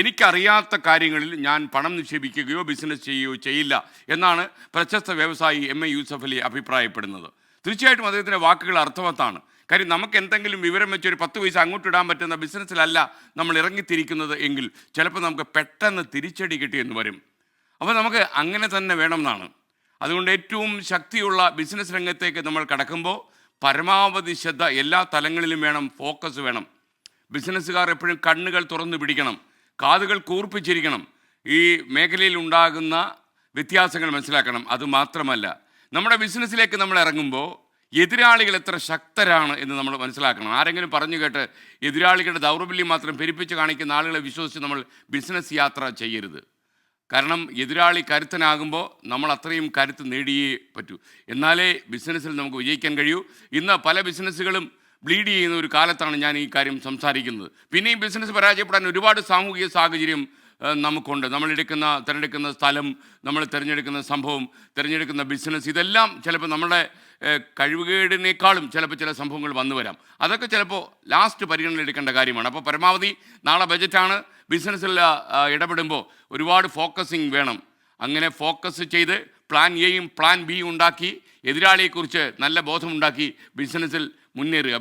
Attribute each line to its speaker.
Speaker 1: എനിക്കറിയാത്ത കാര്യങ്ങളിൽ ഞാൻ പണം നിക്ഷേപിക്കുകയോ ബിസിനസ് ചെയ്യുകയോ ചെയ്യില്ല എന്നാണ് പ്രശസ്ത വ്യവസായി എം.എ. യൂസഫ് അലി അഭിപ്രായപ്പെടുന്നത്. തീർച്ചയായിട്ടും അദ്ദേഹത്തിൻ്റെ വാക്കുകൾ അർത്ഥവത്താണ്. കാര്യം നമുക്ക് എന്തെങ്കിലും വിവരം വെച്ചൊരു 10 പൈസ അങ്ങോട്ട് ഇടാൻ പറ്റുന്ന ബിസിനസ്സിലല്ല നമ്മൾ ഇറങ്ങിത്തിരിക്കുന്നത് എങ്കിൽ ചിലപ്പോൾ നമുക്ക് പെട്ടെന്ന് തിരിച്ചടി കിട്ടിയെന്ന് വരും. അപ്പോൾ നമുക്ക് അങ്ങനെ തന്നെ വേണം എന്നാണ്. അതുകൊണ്ട് ഏറ്റവും ശക്തിയുള്ള ബിസിനസ് രംഗത്തേക്ക് നമ്മൾ കടക്കുമ്പോൾ പരമാവധി ശ്രദ്ധ എല്ലാ തലങ്ങളിലും വേണം, ഫോക്കസ് വേണം. ബിസിനസ്സുകാർ എപ്പോഴും കണ്ണുകൾ തുറന്നു പിടിക്കണം, കാതുകൾ കൂർപ്പിച്ചിരിക്കണം, ഈ മേഖലയിൽ ഉണ്ടാകുന്ന വ്യത്യാസങ്ങൾ മനസ്സിലാക്കണം. അതുമാത്രമല്ല, നമ്മുടെ ബിസിനസ്സിലേക്ക് നമ്മൾ ഇറങ്ങുമ്പോൾ എതിരാളികൾ എത്ര ശക്തരാണ് എന്ന് നമ്മൾ മനസ്സിലാക്കണം. ആരെങ്കിലും പറഞ്ഞു കേട്ട് എതിരാളികളുടെ ദൗർബല്യം മാത്രം പെരുപ്പിച്ച് കാണിക്കുന്ന ആളുകളെ വിശ്വസിച്ച് നമ്മൾ ബിസിനസ് യാത്ര ചെയ്യരുത്. കാരണം എതിരാളി കരുത്തനാകുമ്പോൾ നമ്മൾ അത്രയും കരുത്ത് നേടിയേ പറ്റൂ, എന്നാലേ ബിസിനസ്സിൽ നമുക്ക് വിജയിക്കാൻ കഴിയൂ. ഇന്ന് പല ബിസിനസ്സുകളും ബ്ലീഡ് ചെയ്യുന്ന ഒരു കാലത്താണ് ഞാൻ ഈ കാര്യം സംസാരിക്കുന്നത്. പിന്നെയും ബിസിനസ് പരാജയപ്പെടാൻ ഒരുപാട് സാമൂഹിക സാഹചര്യം നമുക്കുണ്ട്. തിരഞ്ഞെടുക്കുന്ന സ്ഥലം, നമ്മൾ തിരഞ്ഞെടുക്കുന്ന സംഭവം, തിരഞ്ഞെടുക്കുന്ന ബിസിനസ്, ഇതെല്ലാം ചിലപ്പോൾ നമ്മുടെ കഴിവുകേടിനേക്കാളും ചിലപ്പോൾ ചില സംഭവങ്ങൾ വന്നു വരാം. അതൊക്കെ ചിലപ്പോൾ ലാസ്റ്റ് പരിഗണന എടുക്കേണ്ട കാര്യമാണ്. അപ്പോൾ പരമാവധി നാളെ ബജറ്റാണ്, ബിസിനസ്സിൽ ഇടപെടുമ്പോൾ ഒരുപാട് ഫോക്കസിങ് വേണം. അങ്ങനെ ഫോക്കസ് ചെയ്ത് പ്ലാൻ എയും പ്ലാൻ ബിയും ഉണ്ടാക്കി എതിരാളിയെക്കുറിച്ച് നല്ല ബോധമുണ്ടാക്കി ബിസിനസ്സിൽ മുന്നേറുക.